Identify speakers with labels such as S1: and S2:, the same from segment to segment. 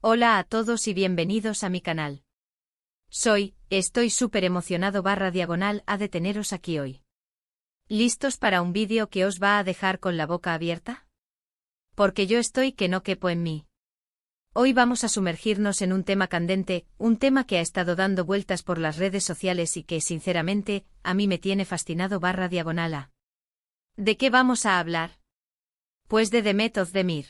S1: Hola a todos y bienvenidos a mi canal. Estoy súper emocionado /diagonal a de teneros aquí hoy. ¿Listos para un vídeo que os va a dejar con la boca abierta? Porque yo estoy que no quepo en mí. Hoy vamos a sumergirnos en un tema candente, un tema que ha estado dando vueltas por las redes sociales y que, sinceramente, a mí me tiene fascinado /diagonal a. ¿De qué vamos a hablar? Pues de Demet Özdemir.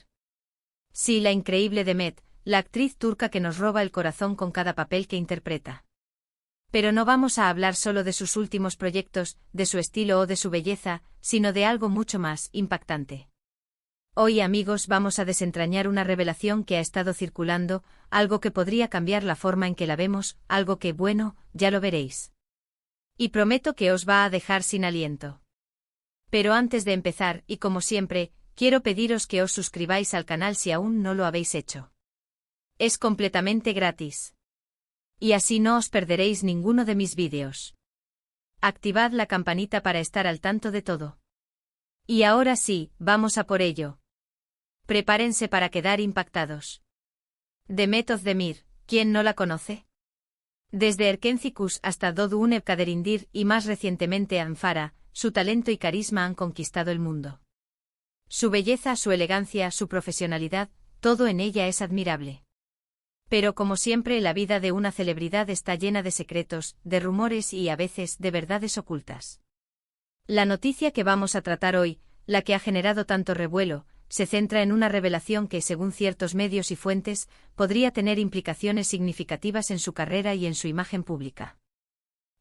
S1: Sí, la increíble Demet, la actriz turca que nos roba el corazón con cada papel que interpreta. Pero no vamos a hablar solo de sus últimos proyectos, de su estilo o de su belleza, sino de algo mucho más impactante. Hoy, amigos, vamos a desentrañar una revelación que ha estado circulando, algo que podría cambiar la forma en que la vemos, algo que, bueno, ya lo veréis. Y prometo que os va a dejar sin aliento. Pero antes de empezar, y como siempre, quiero pediros que os suscribáis al canal si aún no lo habéis hecho. Es completamente gratis. Y así no os perderéis ninguno de mis vídeos. Activad la campanita para estar al tanto de todo. Y ahora sí, vamos a por ello. Prepárense para quedar impactados. Demet Özdemir, ¿quién no la conoce? Desde Erkencikus hasta Doğu Nevkaderindir y más recientemente Anfara, su talento y carisma han conquistado el mundo. Su belleza, su elegancia, su profesionalidad, todo en ella es admirable. Pero como siempre, la vida de una celebridad está llena de secretos, de rumores y a veces de verdades ocultas. La noticia que vamos a tratar hoy, la que ha generado tanto revuelo, se centra en una revelación que, según ciertos medios y fuentes, podría tener implicaciones significativas en su carrera y en su imagen pública.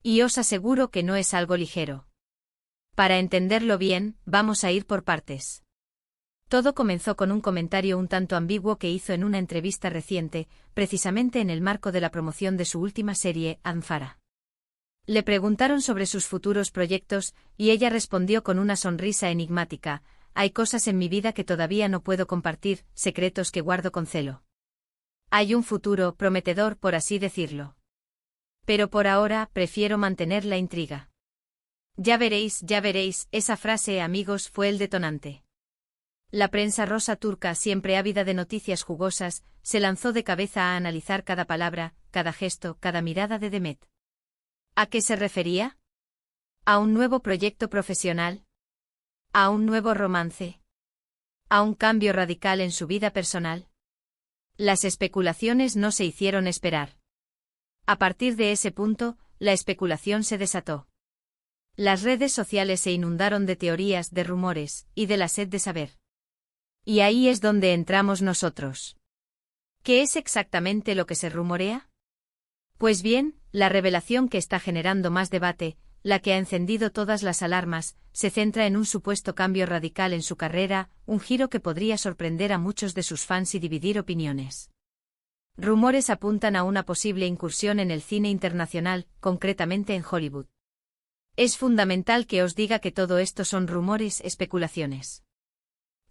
S1: Y os aseguro que no es algo ligero. Para entenderlo bien, vamos a ir por partes. Todo comenzó con un comentario un tanto ambiguo que hizo en una entrevista reciente, precisamente en el marco de la promoción de su última serie, Anfara. Le preguntaron sobre sus futuros proyectos, y ella respondió con una sonrisa enigmática: «Hay cosas en mi vida que todavía no puedo compartir, secretos que guardo con celo. Hay un futuro prometedor, por así decirlo. Pero por ahora, prefiero mantener la intriga». Ya veréis, esa frase, amigos, fue el detonante. La prensa rosa turca, siempre ávida de noticias jugosas, se lanzó de cabeza a analizar cada palabra, cada gesto, cada mirada de Demet. ¿A qué se refería? ¿A un nuevo proyecto profesional? ¿A un nuevo romance? ¿A un cambio radical en su vida personal? Las especulaciones no se hicieron esperar. A partir de ese punto, la especulación se desató. Las redes sociales se inundaron de teorías, de rumores, y de la sed de saber. Y ahí es donde entramos nosotros. ¿Qué es exactamente lo que se rumorea? Pues bien, la revelación que está generando más debate, la que ha encendido todas las alarmas, se centra en un supuesto cambio radical en su carrera, un giro que podría sorprender a muchos de sus fans y dividir opiniones. Rumores apuntan a una posible incursión en el cine internacional, concretamente en Hollywood. Es fundamental que os diga que todo esto son rumores, especulaciones.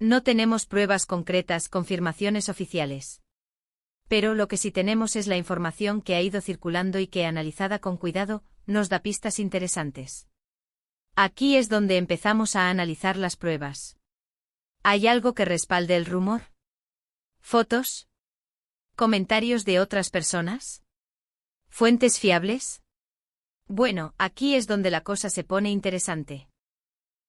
S1: No tenemos pruebas concretas, confirmaciones oficiales. Pero lo que sí tenemos es la información que ha ido circulando y que, analizada con cuidado, nos da pistas interesantes. Aquí es donde empezamos a analizar las pruebas. ¿Hay algo que respalde el rumor? ¿Fotos? ¿Comentarios de otras personas? ¿Fuentes fiables? Bueno, aquí es donde la cosa se pone interesante.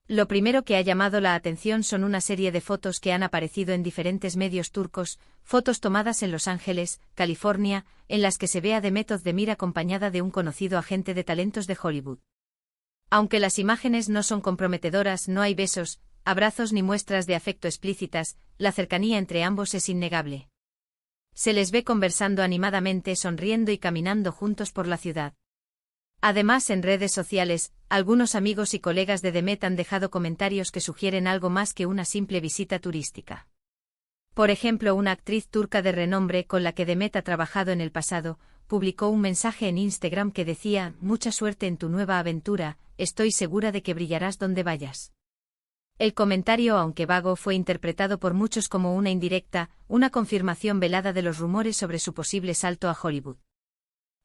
S1: Lo primero que ha llamado la atención son una serie de fotos que han aparecido en diferentes medios turcos, fotos tomadas en Los Ángeles, California, en las que se ve a Demet Özdemir acompañada de un conocido agente de talentos de Hollywood. Aunque las imágenes no son comprometedoras, no hay besos, abrazos ni muestras de afecto explícitas, la cercanía entre ambos es innegable. Se les ve conversando animadamente, sonriendo y caminando juntos por la ciudad. Además, en redes sociales, algunos amigos y colegas de Demet han dejado comentarios que sugieren algo más que una simple visita turística. Por ejemplo, una actriz turca de renombre con la que Demet ha trabajado en el pasado, publicó un mensaje en Instagram que decía: «Mucha suerte en tu nueva aventura, estoy segura de que brillarás donde vayas». El comentario, aunque vago, fue interpretado por muchos como una indirecta, una confirmación velada de los rumores sobre su posible salto a Hollywood.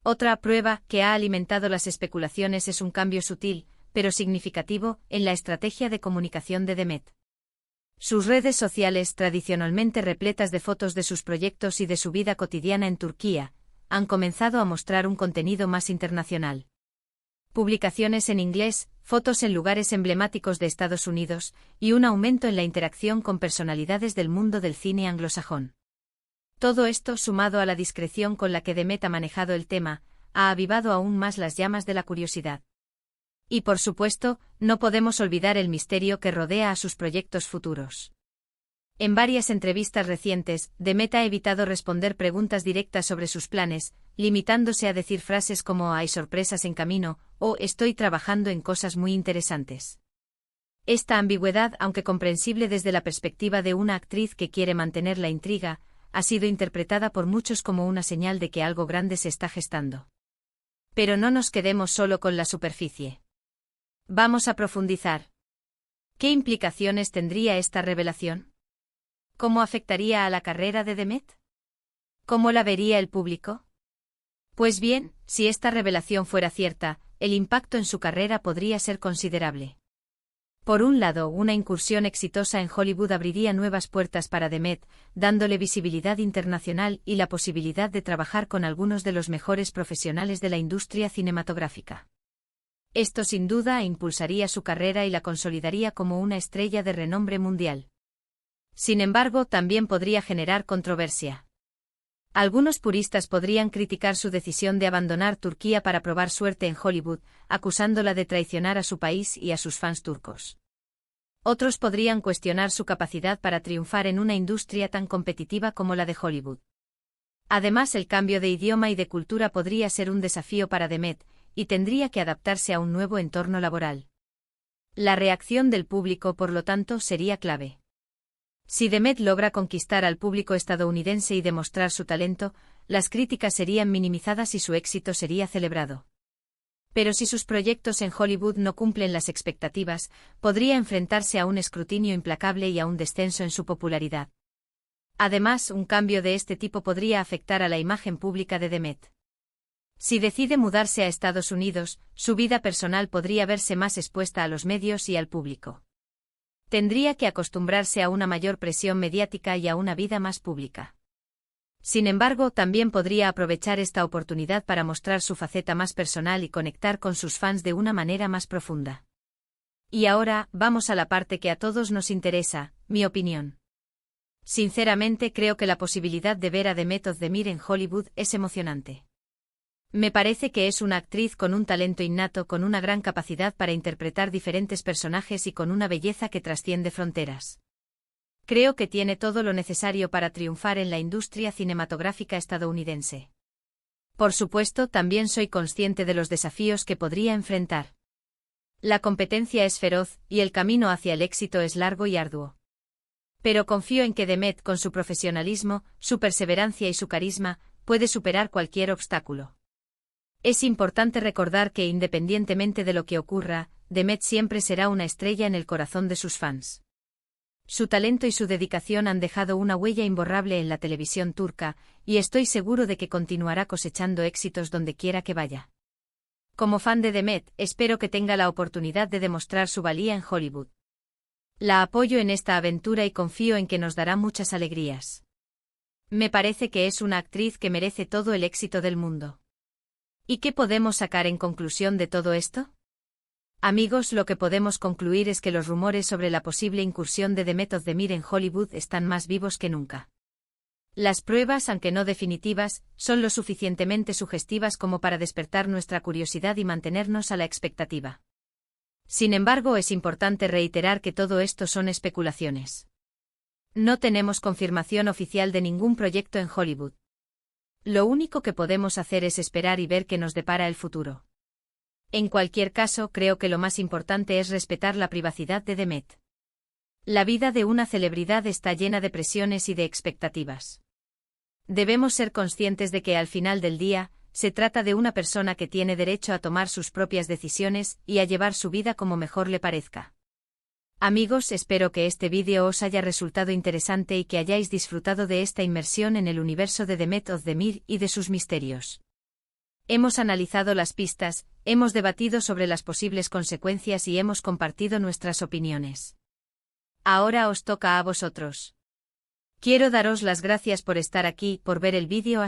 S1: Otra prueba que ha alimentado las especulaciones es un cambio sutil, pero significativo, en la estrategia de comunicación de Demet. Sus redes sociales, tradicionalmente repletas de fotos de sus proyectos y de su vida cotidiana en Turquía, han comenzado a mostrar un contenido más internacional. Publicaciones en inglés, fotos en lugares emblemáticos de Estados Unidos, y un aumento en la interacción con personalidades del mundo del cine anglosajón. Todo esto, sumado a la discreción con la que Demet ha manejado el tema, ha avivado aún más las llamas de la curiosidad. Y por supuesto, no podemos olvidar el misterio que rodea a sus proyectos futuros. En varias entrevistas recientes, Demet ha evitado responder preguntas directas sobre sus planes, limitándose a decir frases como «hay sorpresas en camino» o «estoy trabajando en cosas muy interesantes». Esta ambigüedad, aunque comprensible desde la perspectiva de una actriz que quiere mantener la intriga, ha sido interpretada por muchos como una señal de que algo grande se está gestando. Pero no nos quedemos solo con la superficie. Vamos a profundizar. ¿Qué implicaciones tendría esta revelación? ¿Cómo afectaría a la carrera de Demet? ¿Cómo la vería el público? Pues bien, si esta revelación fuera cierta, el impacto en su carrera podría ser considerable. Por un lado, una incursión exitosa en Hollywood abriría nuevas puertas para Demet, dándole visibilidad internacional y la posibilidad de trabajar con algunos de los mejores profesionales de la industria cinematográfica. Esto sin duda impulsaría su carrera y la consolidaría como una estrella de renombre mundial. Sin embargo, también podría generar controversia. Algunos puristas podrían criticar su decisión de abandonar Turquía para probar suerte en Hollywood, acusándola de traicionar a su país y a sus fans turcos. Otros podrían cuestionar su capacidad para triunfar en una industria tan competitiva como la de Hollywood. Además, el cambio de idioma y de cultura podría ser un desafío para Demet, y tendría que adaptarse a un nuevo entorno laboral. La reacción del público, por lo tanto, sería clave. Si Demet logra conquistar al público estadounidense y demostrar su talento, las críticas serían minimizadas y su éxito sería celebrado. Pero si sus proyectos en Hollywood no cumplen las expectativas, podría enfrentarse a un escrutinio implacable y a un descenso en su popularidad. Además, un cambio de este tipo podría afectar a la imagen pública de Demet. Si decide mudarse a Estados Unidos, su vida personal podría verse más expuesta a los medios y al público. Tendría que acostumbrarse a una mayor presión mediática y a una vida más pública. Sin embargo, también podría aprovechar esta oportunidad para mostrar su faceta más personal y conectar con sus fans de una manera más profunda. Y ahora, vamos a la parte que a todos nos interesa, mi opinión. Sinceramente, creo que la posibilidad de ver a Demet Özdemir en Hollywood es emocionante. Me parece que es una actriz con un talento innato, con una gran capacidad para interpretar diferentes personajes y con una belleza que trasciende fronteras. Creo que tiene todo lo necesario para triunfar en la industria cinematográfica estadounidense. Por supuesto, también soy consciente de los desafíos que podría enfrentar. La competencia es feroz, y el camino hacia el éxito es largo y arduo. Pero confío en que Demet, con su profesionalismo, su perseverancia y su carisma, puede superar cualquier obstáculo. Es importante recordar que independientemente de lo que ocurra, Demet siempre será una estrella en el corazón de sus fans. Su talento y su dedicación han dejado una huella imborrable en la televisión turca, y estoy seguro de que continuará cosechando éxitos donde quiera que vaya. Como fan de Demet, espero que tenga la oportunidad de demostrar su valía en Hollywood. La apoyo en esta aventura y confío en que nos dará muchas alegrías. Me parece que es una actriz que merece todo el éxito del mundo. ¿Y qué podemos sacar en conclusión de todo esto? Amigos, lo que podemos concluir es que los rumores sobre la posible incursión de Demet Özdemir en Hollywood están más vivos que nunca. Las pruebas, aunque no definitivas, son lo suficientemente sugestivas como para despertar nuestra curiosidad y mantenernos a la expectativa. Sin embargo, es importante reiterar que todo esto son especulaciones. No tenemos confirmación oficial de ningún proyecto en Hollywood. Lo único que podemos hacer es esperar y ver qué nos depara el futuro. En cualquier caso, creo que lo más importante es respetar la privacidad de Demet. La vida de una celebridad está llena de presiones y de expectativas. Debemos ser conscientes de que al final del día, se trata de una persona que tiene derecho a tomar sus propias decisiones y a llevar su vida como mejor le parezca. Amigos, espero que este vídeo os haya resultado interesante y que hayáis disfrutado de esta inmersión en el universo de Demet Özdemir y de sus misterios. Hemos analizado las pistas, hemos debatido sobre las posibles consecuencias y hemos compartido nuestras opiniones. Ahora os toca a vosotros. Quiero daros las gracias por estar aquí, por ver el vídeo